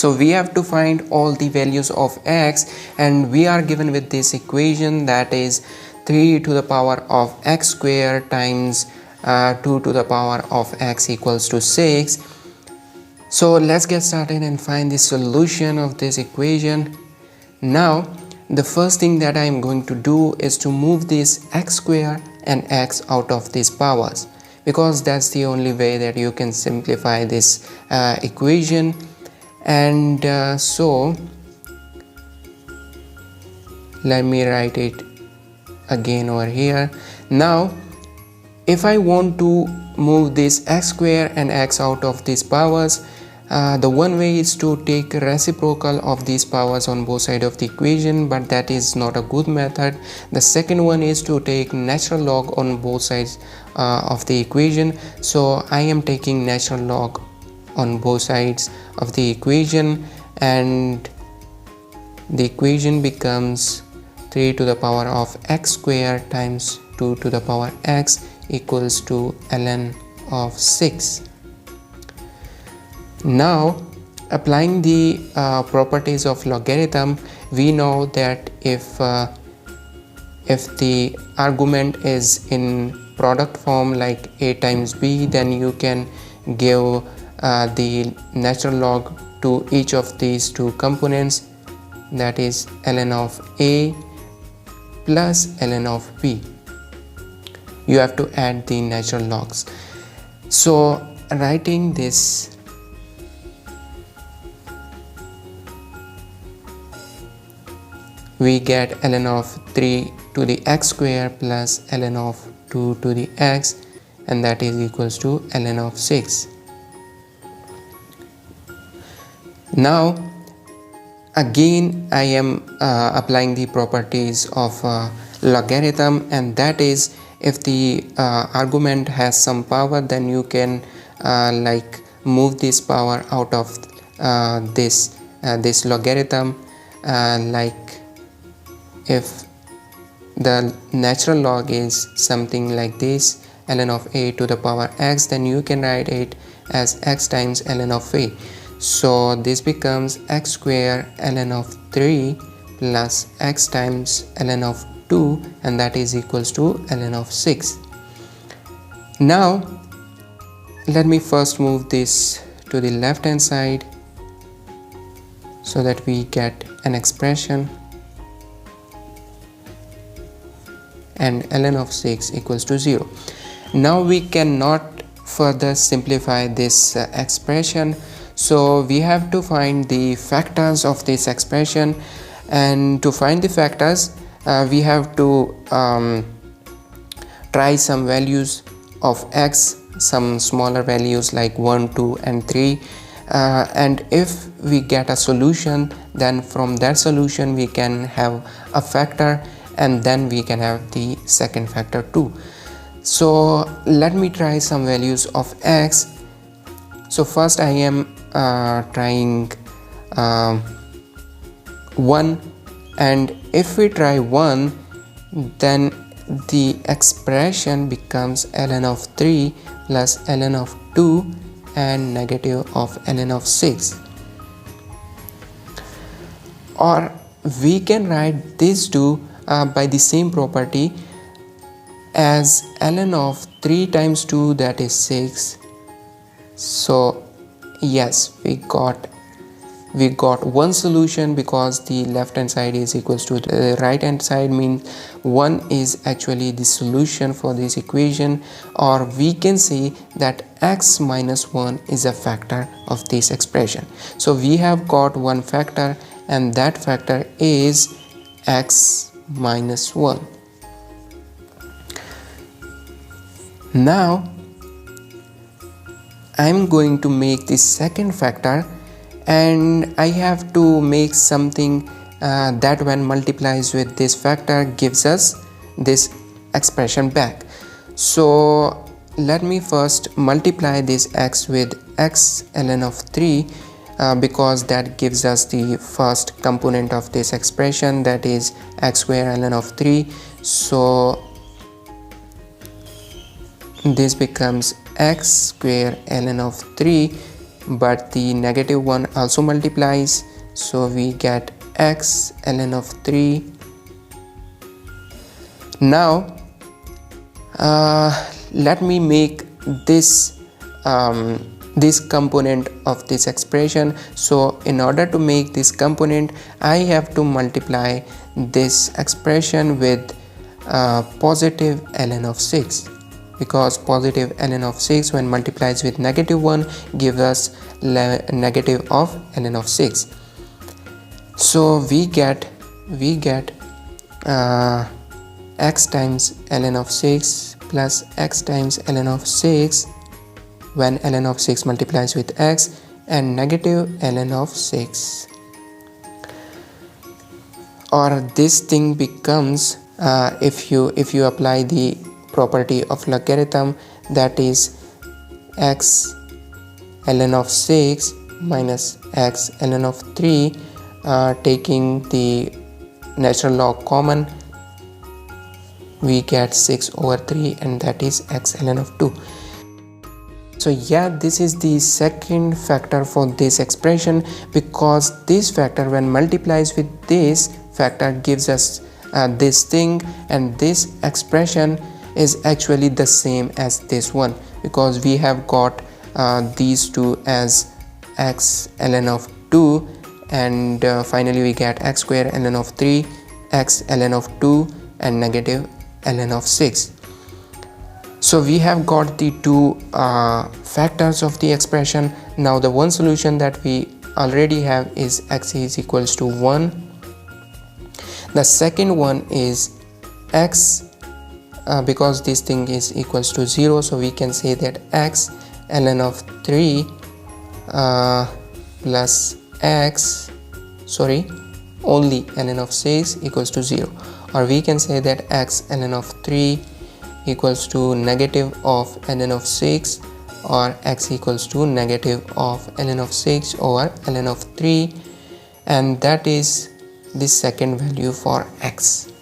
So we have to find all the values of x, and we are given with this equation, that is 3 to the power of x square times 2 to the power of x equals to 6. So let's get started and find the solution of this equation. Now the first thing that I am going to do is to move this x square and x out of these powers, because that's the only way that you can simplify this equation. And so let me write it again over here. Now if I want to move this x square and x out of these powers, the one way is to take reciprocal of these powers on both sides of the equation, but that is not a good method. The second one is to take natural log on both sides of the equation. So I am taking natural log on both sides of the equation, and the equation becomes 3 to the power of x square times 2 to the power x equals to ln of 6. Now applying the properties of logarithm, we know that if the argument is in product form like a times b, then you can give the natural log to each of these two components, that is ln of a plus ln of b. You have to add the natural logs. So writing this, we get ln of 3 to the x square plus ln of 2 to the x, and that is equals to ln of 6. Now again I am applying the properties of logarithm, and that is if the argument has some power, then you can like move this power out of this logarithm, like if the natural log is something like this, ln of a to the power x, then you can write it as x times ln of a. So this becomes x square ln of 3 plus x times ln of 2, and that is equals to ln of 6. Now let me first move this to the left hand side so that we get an expression, and ln of 6 equals to 0. Now we cannot further simplify this expression, so we have to find the factors of this expression. And to find the factors, we have to try some values of x, some smaller values like 1, 2 and 3, and if we get a solution, then from that solution we can have a factor, and then we can have the second factor too. So let me try some values of x. So first I am trying 1, and if we try 1, then the expression becomes ln of 3 plus ln of 2 and negative of ln of 6. Or we can write these two by the same property as ln of 3 times 2, that is 6. So yes, we got one solution, because the left hand side is equals to the right hand side, means 1 is actually the solution for this equation, or we can say that x minus 1 is a factor of this expression. So we have got one factor, and that factor is x minus 1. Now I'm going to make the second factor, and I have to make something that when multiplies with this factor gives us this expression back. So let me first multiply this x with x ln of 3, because that gives us the first component of this expression, that is x square ln of 3. So this becomes x square ln of 3 but the negative one also multiplies, so we get x ln of 3. Now let me make this this component of this expression. So in order to make this component, I have to multiply this expression with positive ln of 6, because positive ln of 6 when multiplies with negative 1 gives us negative of ln of 6. So we get x times ln of 6 plus x times ln of 6 when ln of 6 multiplies with x, and negative ln of 6, or this thing becomes if you apply the property of logarithm, that is x ln of 6 minus x ln of 3, taking the natural log common, we get 6 over 3, and that is x ln of 2. So yeah, this is the second factor for this expression, because this factor when multiplies with this factor gives us this thing, and this expression is actually the same as this one, because we have got these two as x ln of 2, and finally we get x square ln of 3, x ln of 2, and negative ln of 6. So we have got the two factors of the expression. Now the one solution that we already have is x is equals to 1. The second one is x, because this thing is equals to 0, so we can say that x ln of 3 plus x, only ln of 6 equals to 0, or we can say that x ln of 3 equals to negative of ln of 6, or x equals to negative of ln of 6 over ln of 3, and that is the second value for x.